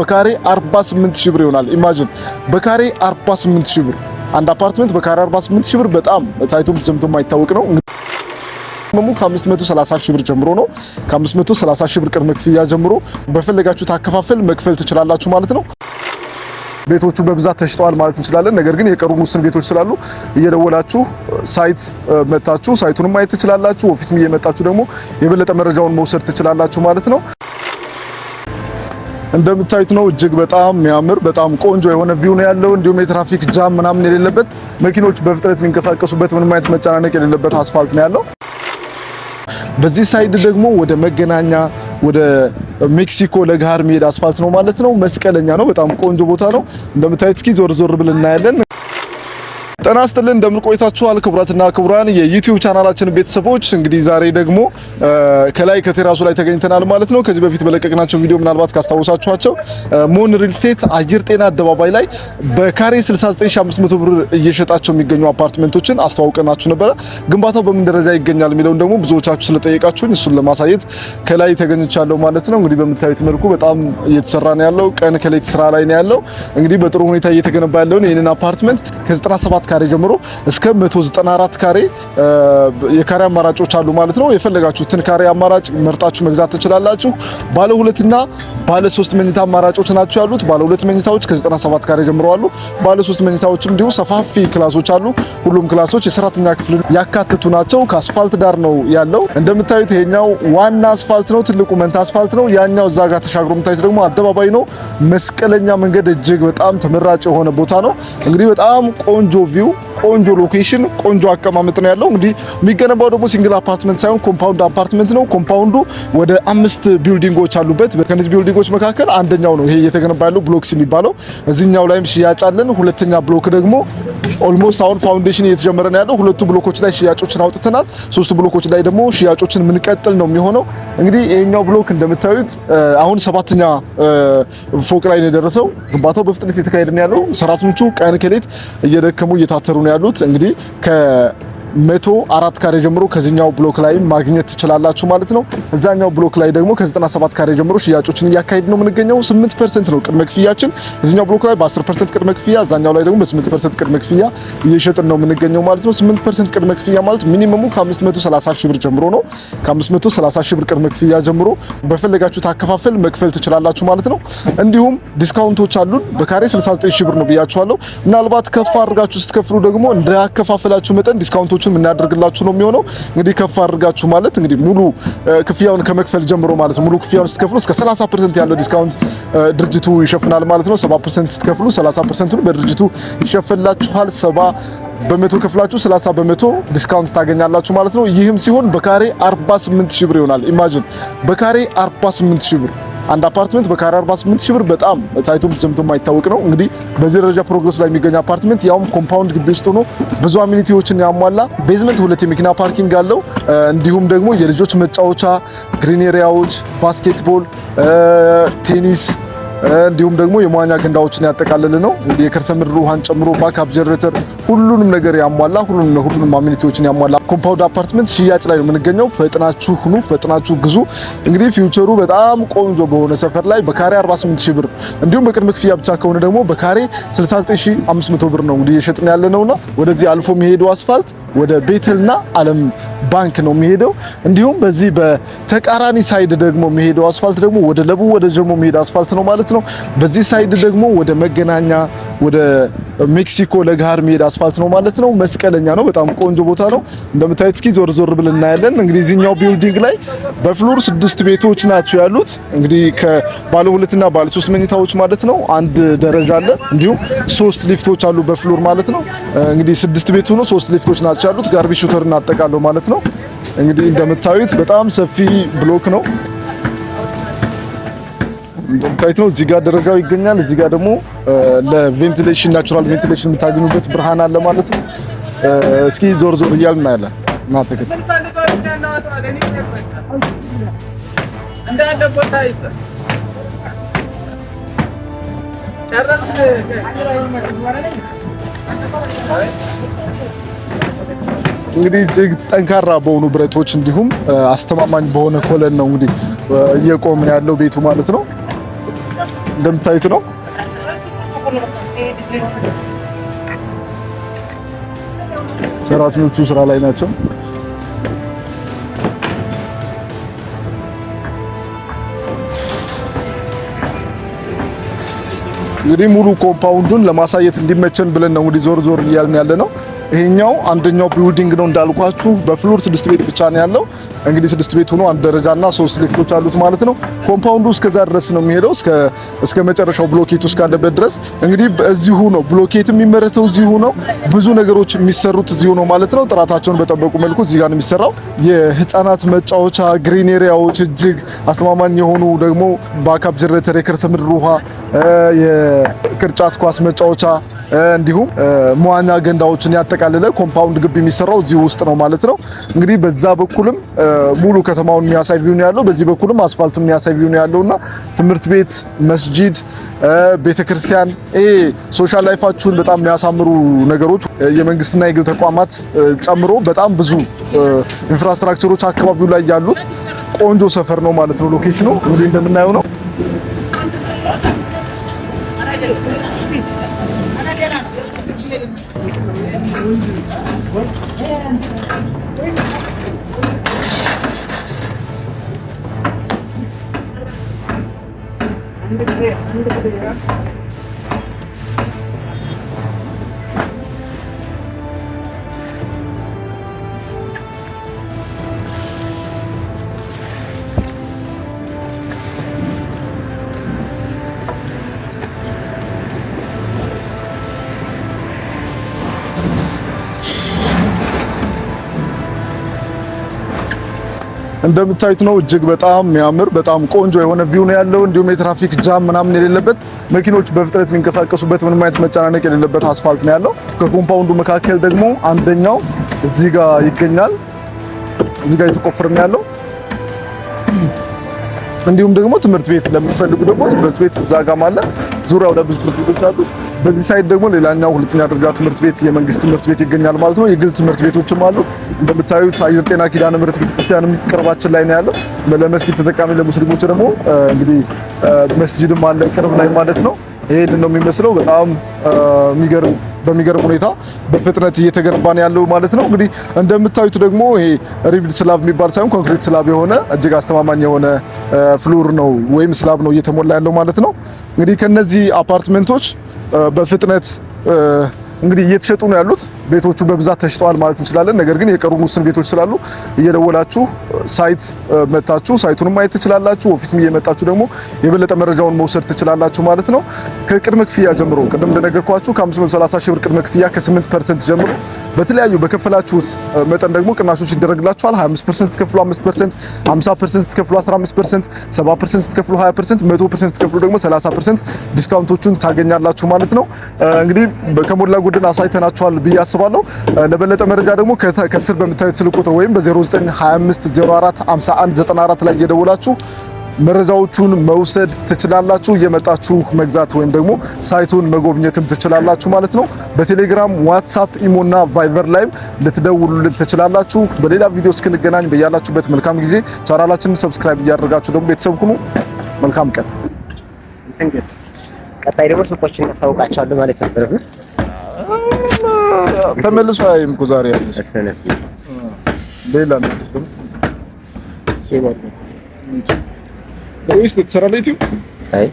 በካሬ 48000 ብር ይሆናል። ኢማጂን በካሬ 48000 ብር አንድ አፓርትመንት በካሬ 48000 ብር በጣም ታይቶም ተሰምቶም የማይታወቅ ነው። ከ530,000 ብር ጀምሮ ነው። ከ530,000 ብር ቅድመ ክፍያ ጀምሮ በፈለጋችሁት አከፋፈል መክፈል ትችላላችሁ ማለት ነው። ቤቶቹ በብዛት ተሽጠዋል ማለት እንችላለን። ነገር ግን የቀሩ ውስን ቤቶች ስላሉ እየደወላችሁ ሳይት መታችሁ ሳይቱንም ማየት ትችላላችሁ። ኦፊስም እየመጣችሁ ደግሞ የበለጠ መረጃውን መውሰድ ትችላላችሁ ማለት ነው። እንደምታዩት ነው እጅግ በጣም የሚያምር በጣም ቆንጆ የሆነ ቪው ነው ያለው። እንዲሁም የትራፊክ ጃም ምናምን የሌለበት መኪኖች በፍጥነት የሚንቀሳቀሱበት ምንም አይነት መጨናነቅ የሌለበት አስፋልት ነው ያለው። በዚህ ሳይድ ደግሞ ወደ መገናኛ ወደ ሜክሲኮ ለጋር የሚሄድ አስፋልት ነው ማለት ነው። መስቀለኛ ነው። በጣም ቆንጆ ቦታ ነው። እንደምታዩት እስኪ ዞር ዞር ብለን እናያለን። ጤና ይስጥልን እንደምን ቆይታችኋል? ክቡራትና ክቡራን የዩቲዩብ ቻናላችን ቤተሰቦች እንግዲህ ዛሬ ደግሞ ከላይ ከቴራሱ ላይ ተገኝተናል ማለት ነው። ከዚህ በፊት በለቀቅናቸው ቪዲዮ ምናልባት ካስታወሳችኋቸው ሞን ሪል ስቴት አየር ጤና አደባባይ ላይ በካሬ 69500 ብር እየሸጣቸው የሚገኙ አፓርትመንቶችን አስተዋውቀናችሁ ነበረ። ግንባታው በምን ደረጃ ይገኛል የሚለውን ደግሞ ብዙዎቻችሁ ስለጠየቃችሁኝ እሱን ለማሳየት ከላይ ተገኝቻለሁ ማለት ነው። እንግዲህ በምታዩት መልኩ በጣም እየተሰራ ነው ያለው። ቀን ከሌት ስራ ላይ ነው ያለው። እንግዲህ በጥሩ ሁኔታ እየተገነባ ያለውን ይሄንን አፓርትመንት ከ97 ካሬ ጀምሮ እስከ 194 ካሬ የካሬ አማራጮች አሉ ማለት ነው። የፈለጋችሁትን ካሬ አማራጭ መርጣችሁ መግዛት ትችላላችሁ። ባለ 2 እና ባለ 3 መኝታ አማራጮች ናቸው ያሉት። ባለ 2 መኝታዎች ከ97 ካሬ ጀምሮ አሉ። ባለ 3 መኝታዎችም እንዲሁ ሰፋፊ ክላሶች አሉ። ሁሉም ክላሶች የሰራተኛ ክፍል ያካተቱ ናቸው። ከአስፋልት ዳር ነው ያለው። እንደምታዩት ይሄኛው ዋና አስፋልት ነው፣ ትልቁ መንታ አስፋልት ነው። ያኛው እዛ ጋር ተሻግሮ የምታዩት ደግሞ አደባባይ ነው። መስቀለኛ መንገድ እጅግ በጣም ተመራጭ የሆነ ቦታ ነው። እንግዲህ በጣም ቆንጆ ቪው፣ ቆንጆ ሎኬሽን፣ ቆንጆ አቀማመጥ ነው ያለው። እንግዲህ የሚገነባው ደግሞ ሲንግል አፓርትመንት ሳይሆን ኮምፓውንድ አፓርትመንት ነው። ኮምፓውንዱ ወደ 5 ቢልዲንጎች አሉበት። ከነዚህ ቢልዲንጎች መካከል አንደኛው ነው ይሄ እየተገነባ ያለው ብሎክስ የሚባለው። እዚህኛው ላይም ሽያጭ አለን። ሁለተኛ ብሎክ ደግሞ ኦልሞስት አሁን ፋውንዴሽን እየተጀመረ ነው ያለው። ሁለቱ ብሎኮች ላይ ሽያጮችን አውጥተናል። 3 ብሎኮች ላይ ደግሞ ሽያጮችን ምንቀጥል ነው የሚሆነው። እንግዲህ ይሄኛው ብሎክ እንደምታዩት አሁን 7ኛ ፎቅ ላይ ነው የደረሰው። ግንባታው በፍጥነት እየተካሄደ ነው ያለው። ሰራተኞቹ ቀን ከሌት እየደከሙ እየታተሩ ነው ያሉት። እንግዲህ ከ104 ካሬ ጀምሮ ከዚህኛው ብሎክ ላይ ማግኘት ትችላላችሁ ማለት ነው። እዛኛው ብሎክ ላይ ደግሞ ከ97 ካሬ ጀምሮ ሽያጮችን እያካሄድ ነው የምንገኘው። 8% ነው ቅድመ ክፍያችን። እዚህኛው ብሎክ ላይ በ10% ቅድመ ክፍያ፣ እዛኛው ላይ ደግሞ በ8% ቅድመ ክፍያ እየሸጥን ነው የምንገኘው ማለት ነው። 8% ቅድመ ክፍያ ማለት ሚኒመሙ ከ530,000 ብር ጀምሮ ነው። ከ530,000 ብር ቅድመ ክፍያ ጀምሮ በፈለጋችሁት አከፋፈል መክፈል ትችላላችሁ ማለት ነው። እንዲሁም ዲስካውንቶች አሉን። በካሬ 69000 ብር ነው ብያችኋለሁ። ምናልባት ከፍ አድርጋችሁ ስትከፍሉ ደግሞ እንደ አከፋፈላችሁ መጠን ዲስካውንቶችን የምናደርግላችሁ ነው የሚሆነው። እንግዲህ ከፍ አድርጋችሁ ማለት እንግዲህ ሙሉ ክፍያውን ከመክፈል ጀምሮ ማለት ነው። ሙሉ ክፍያውን ስትከፍሉ እስከ 30% ያለው ዲስካውንት ድርጅቱ ይሸፍናል ማለት ነው። 70% ስትከፍሉ 30%ን በድርጅቱ ይሸፍንላችኋል። 70% ከፍላችሁ 30% ዲስካውንት ታገኛላችሁ ማለት ነው። ይህም ሲሆን በካሬ 48000 ብር ይሆናል። ኢማጂን በካሬ 48000 ብር አንድ አፓርትመንት በካሬ 48000 ብር በጣም ታይቶም ተሰምቶም የማይታወቅ ነው። እንግዲህ በዚህ ደረጃ ፕሮግረስ ላይ የሚገኝ አፓርትመንት ያውም ኮምፓውንድ ግቢ ውስጥ ሆኖ ብዙ አሚኒቲዎችን ያሟላ ቤዝመንት 2 የመኪና ፓርኪንግ አለው። እንዲሁም ደግሞ የልጆች መጫወቻ ግሪን ኤሪያዎች፣ ባስኬትቦል፣ ቴኒስ እንዲሁም ደግሞ የመዋኛ ገንዳዎችን ያጠቃለለ ነው። እንግዲህ የከርሰ ምድር ውሃን ጨምሮ ባክአፕ ጀነሬተር ሁሉንም ነገር ያሟላ ሁሉንም አሚኒቲዎችን ያሟላ ኮምፓውንድ አፓርትመንት ሽያጭ ላይ ነው የምንገኘው። ፈጥናችሁ ሁኑ፣ ፈጥናችሁ ግዙ። እንግዲህ ፊውቸሩ በጣም ቆንጆ በሆነ ሰፈር ላይ በካሬ 48000 ብር እንዲሁም በቅድመ ክፍያ ብቻ ከሆነ ደግሞ በካሬ 69500 ብር ነው እንግዲህ እየሸጥን ያለነውና ወደዚህ አልፎ የሚሄደው አስፋልት ወደ ቤተልና ዓለም ባንክ ነው የሚሄደው። እንዲሁም በዚህ በተቃራኒ ሳይድ ደግሞ የሚሄደው አስፋልት ደግሞ ወደ ለቡ ወደ ጀሞ የሚሄደው አስፋልት ነው ማለት ነው። በዚህ ሳይድ ደግሞ ወደ መገናኛ ወደ ሜክሲኮ ለጋር የሚሄድ አስፋልት ነው ማለት ነው። መስቀለኛ ነው። በጣም ቆንጆ ቦታ ነው። እንደምታዩት እስኪ ዞር ዞር ብለን እናያለን። እንግዲህ እዚህኛው ቢልዲንግ ላይ በፍሎር 6 ቤቶች ናቸው ያሉት። እንግዲህ ከባለ 2 እና ባለ 3 መኝታዎች ማለት ነው። አንድ ደረጃ አለ። እንዲሁም 3 ሊፍቶች አሉ በፍሎር ማለት ነው። እንግዲህ 6 ቤት ሆኖ 3 ሊፍቶች ናቸው ያሉት። ጋርቢ ሹተር እናጠቃለው ማለት ነው። እንግዲህ እንደምታዩት በጣም ሰፊ ብሎክ ነው። እንደምታዩት ነው። እዚህ ጋር ደረጃው ይገኛል። እዚህ ጋር ደግሞ ለቬንቲሌሽን ናቹራል ቬንቲሌሽን የምታገኙበት ብርሃን አለ ማለት ነው። እስኪ ዞር ዞር እያልን እናያለን። እናተከተ እንግዲህ እጅግ ጠንካራ በሆኑ ብረቶች እንዲሁም አስተማማኝ በሆነ ኮለን ነው እንግዲህ እየቆመ ያለው ቤቱ ማለት ነው። እንደምታዩት ነው። ሰራተኞቹ ስራ ላይ ናቸው። እንግዲህ ሙሉ ኮምፓውንዱን ለማሳየት እንዲመቸን ብለን ነው እንግዲህ ዞር ዞር እያልን ያለ ነው። ይሄኛው አንደኛው ቢልዲንግ ነው እንዳልኳችሁ በፍሎር 6 ቤት ብቻ ነው ያለው። እንግዲህ 6 ቤት ሆኖ አንድ ደረጃና 3 ሊፍቶች አሉት ማለት ነው። ኮምፓውንዱ እስከዛ ድረስ ነው የሚሄደው እስከ መጨረሻው ብሎኬት ውስጥ ካለበት ድረስ። እንግዲህ እዚሁ ነው ብሎኬት የሚመረተው፣ እዚሁ ነው ብዙ ነገሮች የሚሰሩት እዚሁ ነው ማለት ነው። ጥራታቸውን በጠበቁ መልኩ እዚህ ጋር ነው የሚሰራው። የህፃናት መጫወቻ ግሪን ኤሪያዎች፣ እጅግ አስተማማኝ የሆኑ ደግሞ ባካፕ ጀነሬተር፣ የከርሰ ምድር ውሃ፣ የቅርጫት ኳስ መጫወቻ እንዲሁም መዋኛ ገንዳዎችን ያጠቃለለ ኮምፓውንድ ግቢ የሚሰራው እዚህ ውስጥ ነው ማለት ነው። እንግዲህ በዛ በኩልም ሙሉ ከተማውን የሚያሳይ ቪው ነው ያለው፣ በዚህ በኩልም አስፋልት የሚያሳይ ቪው ነው ያለውና ትምህርት ቤት፣ መስጂድ፣ ቤተክርስቲያን፣ ሶሻል ላይፋችሁን በጣም የሚያሳምሩ ነገሮች የመንግስትና የግል ተቋማት ጨምሮ በጣም ብዙ ኢንፍራስትራክቸሮች አካባቢው ላይ ያሉት ቆንጆ ሰፈር ነው ማለት ነው። ሎኬሽኑ እንግዲህ እንደምናየው ነው። እንደምታዩት ነው። እጅግ በጣም የሚያምር በጣም ቆንጆ የሆነ ቪው ነው ያለው። እንዲሁም የትራፊክ ጃም ምናምን የሌለበት መኪኖች በፍጥነት የሚንቀሳቀሱበት ምንም አይነት መጨናነቅ የሌለበት አስፋልት ነው ያለው። ከኮምፓውንዱ መካከል ደግሞ አንደኛው እዚህ ጋር ይገኛል። እዚህ ጋር የተቆፈረ ነው ያለው። እንዲሁም ደግሞ ትምህርት ቤት ለሚፈልጉ ደግሞ ትምህርት ቤት እዛ ጋር ማለት ዙሪያው ለብዙ ትምህርት ቤቶች አሉ። በዚህ ሳይድ ደግሞ ሌላኛው ሁለተኛ ደረጃ ትምህርት ቤት የመንግስት ትምህርት ቤት ይገኛል ማለት ነው። የግል ትምህርት ቤቶችም አሉ። እንደምታዩት አየር ጤና ኪዳነ ምሕረት ቤተክርስቲያንም ቅርባችን ላይ ነው ያለው። ለመስጊድ ተጠቃሚ ለሙስሊሞች ደግሞ እንግዲህ መስጂድም አለ ቅርብ ላይ ማለት ነው። ይሄን ነው የሚመስለው። በጣም በሚገርም ሁኔታ በፍጥነት እየተገነባ ነው ያለው ማለት ነው። እንግዲህ እንደምታዩት ደግሞ ይሄ ሪብድ ስላብ የሚባል ሳይሆን ኮንክሪት ስላብ የሆነ እጅግ አስተማማኝ የሆነ ፍሎር ነው ወይም ስላብ ነው እየተሞላ ያለው ማለት ነው። እንግዲህ ከነዚህ አፓርትመንቶች በፍጥነት እንግዲህ እየተሸጡ ነው ያሉት። ቤቶቹ በብዛት ተሽጠዋል ማለት እንችላለን። ነገር ግን የቀሩ ውስን ቤቶች ስላሉ እየደወላችሁ ሳይት መታችሁ ሳይቱንም ማየት ትችላላችሁ። ኦፊስም እየመጣችሁ ደግሞ የበለጠ መረጃውን መውሰድ ትችላላችሁ ማለት ነው። ከቅድመ ክፍያ ጀምሮ ቅድም እንደነገርኳችሁ ከ530 ሺህ ብር ቅድመ ክፍያ ከ8% ጀምሮ በተለያዩ በከፈላችሁት መጠን ደግሞ ቅናሾች ይደረግላችኋል። 25% ስትከፍሉ 5%፣ 50% ስትከፍሉ 15%፣ 70% ስትከፍሉ 20%፣ 100% ስትከፍሉ ደግሞ 30% ዲስካውንቶቹን ታገኛላችሁ ማለት ነው። እንግዲህ ከሞላ ጎደል አሳይተናችኋል ብዬ አስባለሁ። ለበለጠ መረጃ ደግሞ ከስር በምታዩት ስልክ ቁጥር ወይም በ0925045194 ላይ እየደወላችሁ መረጃዎቹን መውሰድ ትችላላችሁ። እየመጣችሁ መግዛት ወይም ደግሞ ሳይቱን መጎብኘትም ትችላላችሁ ማለት ነው። በቴሌግራም፣ ዋትስአፕ፣ ኢሞና ቫይበር ላይም ልትደውሉልን ትችላላችሁ። በሌላ ቪዲዮ እስክንገናኝ በያላችሁበት መልካም ጊዜ። ቻናላችንን ሰብስክራይብ እያደረጋችሁ ደግሞ ቤተሰብ ሁኑ። መልካም ቀን። ቀጣይ ደግሞ ሱቆችን እናሳውቃቸዋለሁ ማለት ነበር። ተመልሶ አይም እኮ ዛሬ ያለሽ ሌላ ነው ሴባ ነው ወይስ ትሰራለህ? አይ